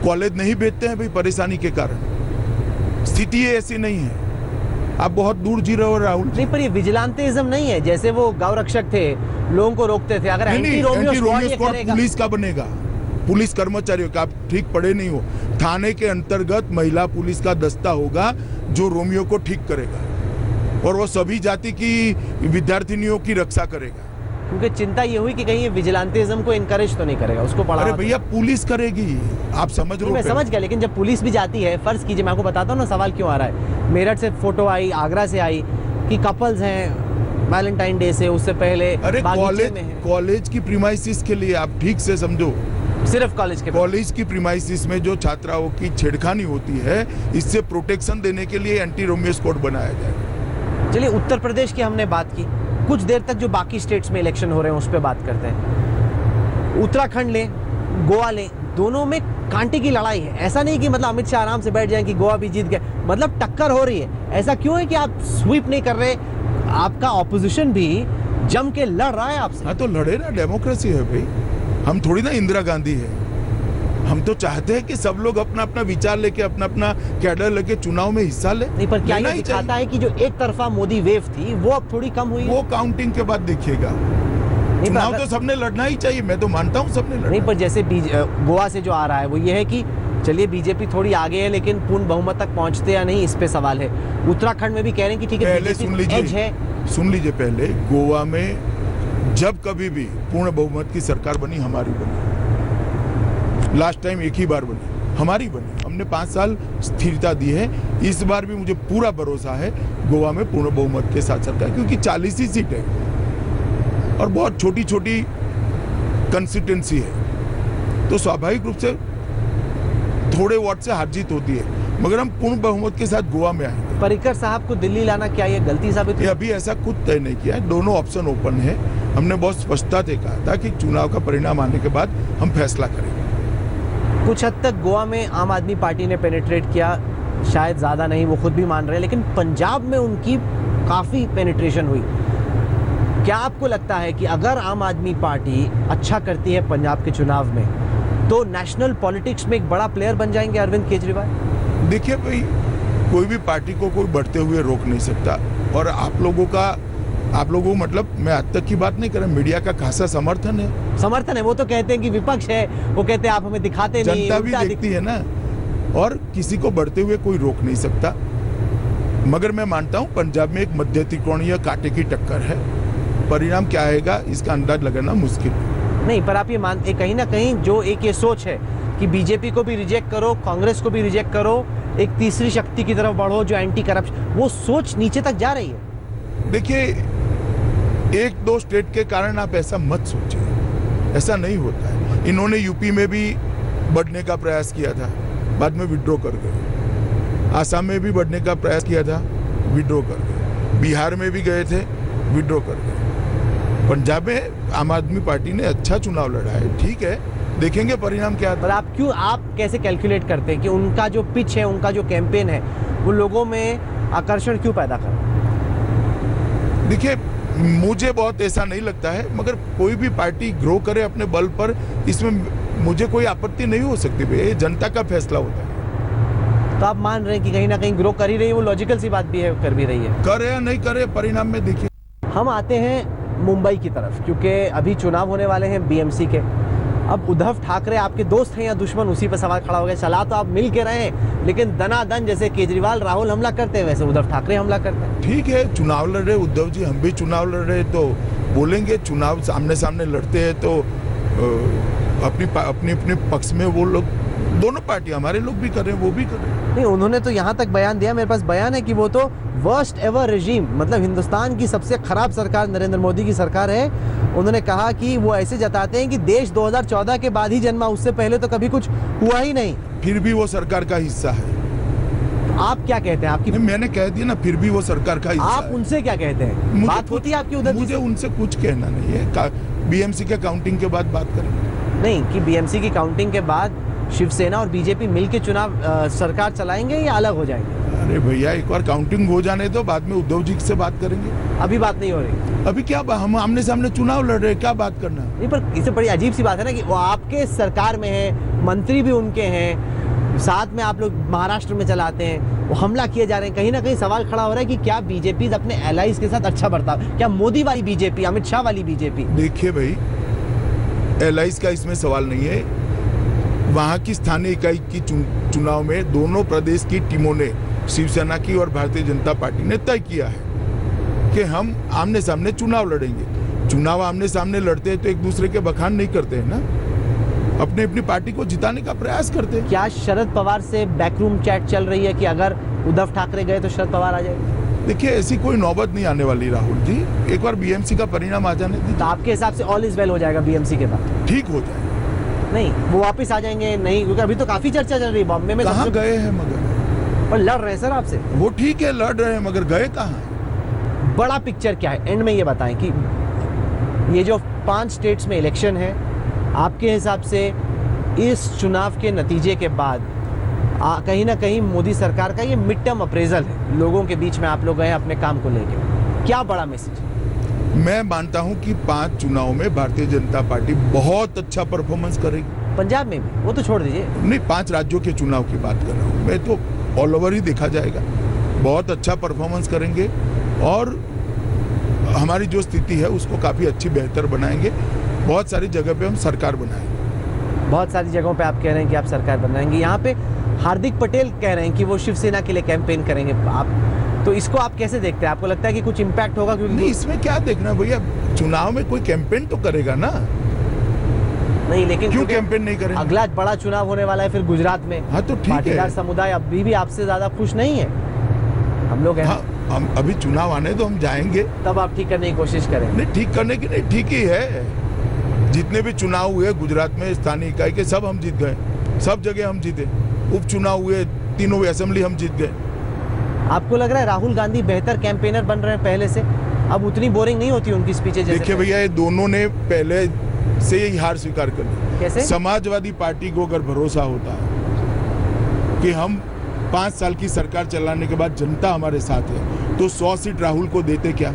कॉलेज नहीं भेजते हैं भाई, परेशानी के कारण। स्थिति ऐसी नहीं है, आप बहुत दूर जी रहे हो राहुल। नहीं, पर ये विजिलेंटिज्म नहीं है, जैसे वो गौ रक्षक थे, लोगों को रोकते थे। अगर एंटी रोमियो स्क्वाड पुलिस का बनेगा, पुलिस कर्मचारियों का, आप ठीक पढ़े नहीं हो, थाने के अंतर्गत महिला पुलिस का दस्ता होगा जो रोमियो को ठीक करेगा और वो सभी जाति की विद्यार्थिनियों की रक्षा करेगा। क्योंकि चिंता ये हुई कि कहीं ये विजिलेंटिज्म को इनकरेज तो नहीं करेगा, उसको पढ़ा। अरे भैया, पुलिस करेगी, आप समझ रहे हो? मैं समझ गया, लेकिन जब पुलिस भी जाती है, फर्ज कीजिए, मैं आपको बताता हूँ ना सवाल क्यों आ रहा है। मेरठ से फोटो आई, आगरा से आई कि कपल्स हैं, वैलेंटाइन डे से उससे पहले अरे कॉलेज की प्रीमाइसिस के लिए, आप ठीक से समझो, सिर्फ कॉलेज की प्रीमाइसिस में जो छात्राओं की छेड़खानी होती है, इससे प्रोटेक्शन देने के लिए एंटी रोमियो स्क्वाड बनाया जाए। चलिए, उत्तर प्रदेश की हमने बात की, कुछ देर तक जो बाकी स्टेट्स में इलेक्शन हो रहे हैं उस पर बात करते हैं। उत्तराखंड लें, गोवा लें, दोनों में कांटे की लड़ाई है। ऐसा नहीं कि मतलब अमित शाह आराम से बैठ जाएं कि गोवा भी जीत गए, मतलब टक्कर हो रही है। ऐसा क्यों है कि आप स्वीप नहीं कर रहे? आपका ऑपोजिशन भी जम के लड़ रहा है आपसे। हाँ, तो लड़े ना, डेमोक्रेसी है भाई, हम थोड़ी ना इंदिरा गांधी है। हम तो चाहते हैं कि सब लोग अपना अपना विचार लेके, अपना अपना कैडर लेके चुनाव में हिस्सा ले। नहीं, पर क्या ये दिखाता है कि जो एक तरफा मोदी वेव थी वो अब थोड़ी कम हुई? वो काउंटिंग के बाद देखिएगा। चुनाव तो सबने लड़ना ही चाहिए, मैं तो मानता हूँ सबने लड़ना। नहीं, पर जैसे गोवा से जो आ रहा है वो ये है कि चलिए बीजेपी थोड़ी आगे है, लेकिन पूर्ण बहुमत तक पहुंचते या नहीं, इस पे सवाल है। उत्तराखंड में भी कह रहे हैं कि ठीक है, पहले सुन लीजिए, पहले गोवा में जब कभी भी पूर्ण बहुमत की सरकार बनी, हमारी बनी। लास्ट टाइम एक ही बार बनी, हमारी बनी, हमने 5 साल स्थिरता दी है। इस बार भी मुझे पूरा भरोसा है गोवा में पूर्ण बहुमत के साथ सरकार, क्योंकि 40 ही सीट है और बहुत छोटी छोटी कंस्टिट्यूंसी है, तो स्वाभाविक रूप से थोड़े वोट से हार जीत होती है, मगर हम पूर्ण बहुमत के साथ गोवा में आएंगे। पर्रिकर साहब को दिल्ली लाना क्या ये गलती साबित हुई? अभी ऐसा कुछ तय नहीं किया है, दोनों ऑप्शन ओपन है। हमने बहुत स्पष्टता से कहा था कि चुनाव का परिणाम आने के बाद हम फैसला करेंगे। कुछ हद तक गोवा में आम आदमी पार्टी ने पेनिट्रेट किया, शायद ज्यादा नहीं, वो खुद भी मान रहे हैं, लेकिन पंजाब में उनकी काफी पेनिट्रेशन हुई। क्या आपको लगता है कि अगर आम आदमी पार्टी अच्छा करती है पंजाब के चुनाव में, तो नेशनल पॉलिटिक्स में एक बड़ा प्लेयर बन जाएंगे अरविंद केजरीवाल? देखिए भाई, कोई भी पार्टी को कोई बढ़ते हुए रोक नहीं सकता, और आप लोगों मतलब मैं आज तक की बात नहीं कर रहा, मीडिया का खासा समर्थन है। वो तो कहते हैं कि विपक्ष है, वो कहते हैं आप हमें दिखाते नहीं। जनता भी देखती है ना, और किसी को बढ़ते हुए कोई रोक नहीं सकता। मगर मैं मानता हूं पंजाब में एक मध्य त्रिकोणीय कांटे की टक्कर है। परिणाम क्या आएगा इसका अंदाज लगाना मुश्किल है। नहीं, पर आप ये मानते कहीं ना कहीं जो एक ये सोच है कि बीजेपी को भी रिजेक्ट करो, कांग्रेस को भी रिजेक्ट करो, एक तीसरी शक्ति की तरफ बढ़ो जो एंटी करप्शन, वो सोच नीचे तक जा रही है। देखिए, एक दो स्टेट के कारण आप ऐसा मत सोचिए, ऐसा नहीं होता है। इन्होंने यूपी में भी बढ़ने का प्रयास किया था, बाद में विड्रॉ कर गए। आसाम में भी बढ़ने का प्रयास किया था, विड्रॉ कर गए। बिहार में भी गए थे, विड्रॉ कर गए। पंजाब में आम आदमी पार्टी ने अच्छा चुनाव लड़ा है, ठीक है, देखेंगे परिणाम क्या पर आप कैसे कैलकुलेट करते हैं कि उनका जो पिच है, उनका जो कैंपेन है, वो लोगों में आकर्षण क्यों पैदा कर? देखिए, मुझे बहुत ऐसा नहीं लगता है, मगर कोई भी पार्टी ग्रो करे अपने बल पर, इसमें मुझे कोई आपत्ति नहीं हो सकती। ये जनता का फैसला होता है। तो आप मान रहे हैं कि कहीं ना कहीं ग्रो कर ही रही है, वो लॉजिकल सी बात भी है, कर भी रही है। करे या नहीं करे, परिणाम में देखिए। हम आते हैं मुंबई की तरफ, क्योंकि अभी चुनाव होने वाले हैं बीएमसी के। अब उद्धव ठाकरे आपके दोस्त हैं या दुश्मन, उसी पर सवाल खड़ा हो गया। सलाह तो आप मिल के रहे हैं, लेकिन दनादन जैसे केजरीवाल राहुल हमला करते हैं, वैसे उद्धव ठाकरे हमला करते हैं। ठीक है, चुनाव लड़ रहे उद्धव जी, हम भी चुनाव लड़ रहे, तो बोलेंगे। चुनाव सामने सामने लड़ते हैं तो अपने पक्ष में वो लोग, दोनों पार्टी, हमारे लोग भी कर रहे हैं, वो भी कर रहे हैं। नहीं, उन्होंने तो यहाँ तक बयान दिया, मेरे पास बयान है कि वो तो वर्स्ट एवर रेजिम, मतलब हिंदुस्तान की सबसे खराब सरकार नरेंद्र मोदी की सरकार है। उन्होंने कहा कि वो ऐसे जताते हैं कि देश 2014 के बाद ही जन्मा, उससे पहले तो कभी कुछ हुआ ही नहीं। फिर भी वो सरकार का हिस्सा है। आप क्या कहते हैं? आपकी मैंने कह दिया ना, फिर भी वो सरकार का हिस्सा आप है। उनसे क्या कहते हैं? बात होती है आपकी उधर? मुझे उनसे कुछ कहना नहीं है, बीएमसी के काउंटिंग के बाद बात करेंगे। नहीं, कि बीएमसी की काउंटिंग के बाद शिवसेना और बीजेपी मिलकर चुनाव सरकार चलाएंगे या अलग हो जाएंगे? अरे भैया, एक बार काउंटिंग हो जाने दो, बाद में उद्धव जी से बात करेंगे। अभी बात नहीं हो रही। अभी क्या, हम आमने सामने चुनाव लड़ रहे हैं, क्या बात करना? नहीं, पर इससे बड़ी अजीब सी बात है ना कि वो आपके सरकार में है, मंत्री भी उनके हैं, साथ में आप लोग महाराष्ट्र में चलाते हैं, वो हमला किए जा रहे हैं। कहीं ना कहीं सवाल खड़ा हो रहा है कि क्या बीजेपी अपने एलाइज के साथ अच्छा बर्ताव, क्या मोदी वाली बीजेपी, अमित शाह वाली बीजेपी? देखिए भाई, एलाइज का इसमें सवाल नहीं है। वहां की स्थानीय इकाई की चुनाव में दोनों प्रदेश की टीमों ने, शिवसेना की और भारतीय जनता पार्टी ने, तय किया है कि हम आमने सामने चुनाव लड़ेंगे। चुनाव आमने सामने लड़ते हैं तो एक दूसरे के बखान नहीं करते हैं ना, अपनी अपनी पार्टी को जिताने का प्रयास करते हैं। क्या शरद पवार से बैकरूम चैट चल रही है कि अगर उद्धव ठाकरे गए तो शरद पवार आ जाएंगे? देखिए, ऐसी कोई नौबत नहीं आने वाली राहुल जी, एक बार बीएमसी का परिणाम आ जाने दीजिए। तो आपके हिसाब से ऑल इज वेल हो जाएगा बीएमसी के बाद? ठीक हो जाएगा। नहीं, वो वापस आ जाएंगे? नहीं, क्योंकि अभी तो काफी चर्चा चल रही है बॉम्बे में। कहाँ गए हैं मगर? और लड़ रहे हैं सर आपसे। वो ठीक है, लड़ रहे हैं, मगर गए कहाँ? बड़ा पिक्चर क्या है? एंड में ये बताएं कि ये जो 5 स्टेट्स में इलेक्शन है, आपके हिसाब से इस चुनाव के नतीजे के बाद कहीं ना कहीं मोदी सरकार का ये मिड टर्म अप्रेजल है, लोगों के बीच में आप लोग गए अपने काम को लेके, क्या बड़ा मैसेज है? मैं मानता हूं कि 5 चुनाव में भारतीय जनता पार्टी बहुत अच्छा परफॉर्मेंस करेगी। पंजाब में भी? वो तो छोड़ दीजिए। नहीं, 5 राज्यों के चुनाव की बात कर रहा हूं मैं, तो ऑल ओवर ही देखा जाएगा। बहुत अच्छा परफॉर्मेंस करेंगे और हमारी जो स्थिति है उसको काफी अच्छी, बेहतर बनाएंगे। बहुत सारी जगह पे हम सरकार बनाएंगे। बहुत सारी जगहों पे आप कह रहे हैं कि आप सरकार बनाएंगे। यहाँ पे हार्दिक पटेल कह रहे हैं कि वो शिवसेना के लिए कैंपेन करेंगे। आप तो इसको आप कैसे देखते हैं? आपको लगता है कि कुछ इम्पैक्ट होगा? क्योंकि नहीं, इसमें क्या देखना भैया, चुनाव में कोई कैंपेन तो करेगा ना। नहीं, लेकिन क्यों कैंपेन नहीं करेंगे? अगला बड़ा चुनाव होने वाला है फिर गुजरात में। हाँ, तो ठीक है। पाटीदार समुदाय अभी भी आपसे ज्यादा खुश नहीं है, हम लोग हैं। हाँ, हम अभी चुनाव आने तो हम जाएंगे, तब आप ठीक करने की कोशिश करें। नहीं, ठीक करने की नहीं, ठीक ही है। जितने भी चुनाव हुए गुजरात में स्थानीय इकाई के, सब हम जीत गए, सब जगह हम जीते। उपचुनाव हुए, तीनों असेंबली हम जीत गए। आपको लग रहा है राहुल गांधी बेहतर कैंपेनर बन रहे हैं पहले से? अब उतनी बोरिंग नहीं होती उनकी स्पीचें जैसे? देखिए भैया, ये दोनों ने पहले से ही हार स्वीकार कर ली। कैसे? समाजवादी पार्टी को अगर भरोसा होता है कि हम 5 साल की सरकार चलाने के बाद जनता हमारे साथ है, तो 100 सीट राहुल को देते क्या?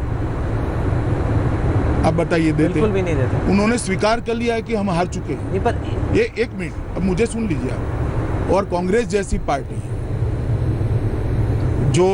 आप बताइए, देते? बिल्कुल भी नहीं देते। उन्होंने स्वीकार कर लिया है कि हम हार चुके हैं। नहीं, पर ये 1 मिनट, अब मुझे सुन लीजिए आप। और कांग्रेस जैसी पार्टी जो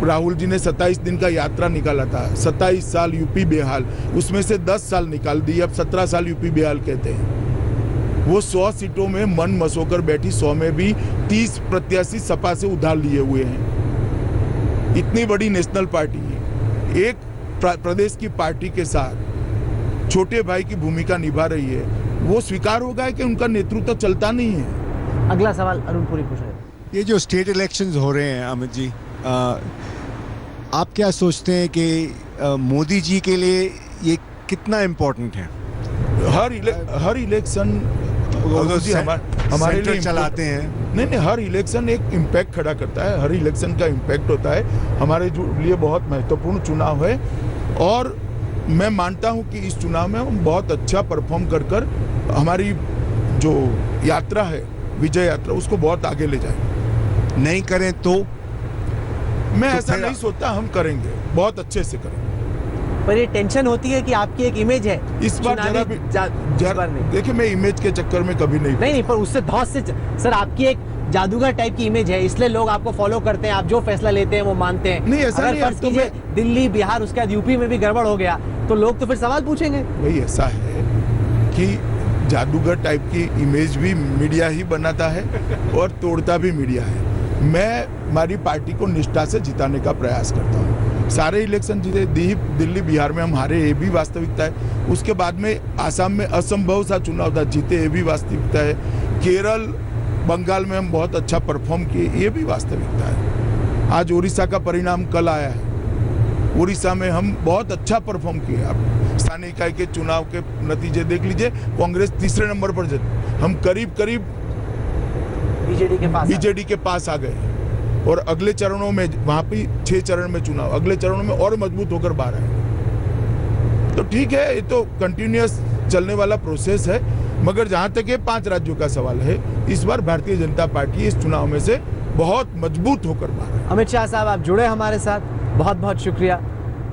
राहुल जी ने 27 दिन का यात्रा निकाला था, 27 साल यूपी बेहाल, उसमें से 10 साल निकाल दी, अब 17 साल यूपी बेहाल कहते हैं। वो 100 सीटों में मन मसोकर बैठी, 100 में भी 30 प्रत्याशी सपा से उधार लिए हुए हैं। इतनी बड़ी नेशनल पार्टी है, एक प्रदेश की पार्टी के साथ छोटे भाई की भूमिका निभा रही है, वो स्वीकार होगा कि उनका नेतृत्व चलता नहीं है। अगला सवाल अरुण पुरी पूछ रहे हैं। ये जो स्टेट इलेक्शंस हो रहे हैं अमित जी, आप क्या सोचते हैं कि मोदी जी के लिए ये कितना इम्पोर्टेंट है? हर इलेक्शन हमारे लिए चलाते हैं। नहीं, हर इलेक्शन एक इम्पैक्ट खड़ा करता है, हर इलेक्शन का इम्पैक्ट होता है। हमारे लिए बहुत महत्वपूर्ण चुनाव है और मैं मानता हूं कि इस चुनाव में हम बहुत अच्छा परफॉर्म कर हमारी जो यात्रा है, विजय यात्रा, उसको बहुत आगे ले जाएंगे। नहीं करें तो मैं ऐसा नहीं सोचता, हम करेंगे, बहुत अच्छे से करेंगे। पर ये टेंशन होती है कि आपकी एक इमेज है इस बार जरा भी देखिए, मैं इमेज के चक्कर में कभी नहीं, पर उससे धौस से सर आपकी एक जादूगर टाइप की इमेज है, इसलिए लोग आपको फॉलो करते हैं, आप जो फैसला लेते हैं वो मानते हैं। नहीं, ऐसा अगर नहीं, फर्ज कीजिए दिल्ली, बिहार, उसके बाद यूपी में भी गड़बड़ हो गया तो लोग तो फिर सवाल पूछेंगे। वही ऐसा है कि जादूगर टाइप की इमेज भी मीडिया ही बनाता है और तोड़ता भी मीडिया है। मैं हमारी पार्टी को निष्ठा से जिताने का प्रयास करता हूँ। सारे इलेक्शन जीते, दिल्ली बिहार में हम हारे, ये भी वास्तविकता है। उसके बाद में आसाम में असंभव सा चुनाव था, जीते, ये भी वास्तविकता है। केरल, बंगाल में हम बहुत अच्छा परफॉर्म किए, ये भी वास्तविकता है। आज उड़ीसा का परिणाम कल आया है, उड़ीसा में हम बहुत अच्छा परफॉर्म किए। आप स्थानीय इकाई के चुनाव के नतीजे देख लीजिए, कांग्रेस तीसरे नंबर पर जीती, हम करीब बीजेडी के पास आ गए और अगले चरणों में वहां पे 6 चरण में चुनाव, अगले चरणों में और मजबूत होकर बाहर आए। तो ठीक है, ये तो कंटिन्यूअस चलने वाला प्रोसेस है, मगर जहां तक ये 5 राज्यों का सवाल है, इस बार भारतीय जनता पार्टी इस चुनाव में से बहुत मजबूत होकर बाहर आए। अमित शाह साहब, आप जुड़े हमारे साथ, बहुत बहुत शुक्रिया।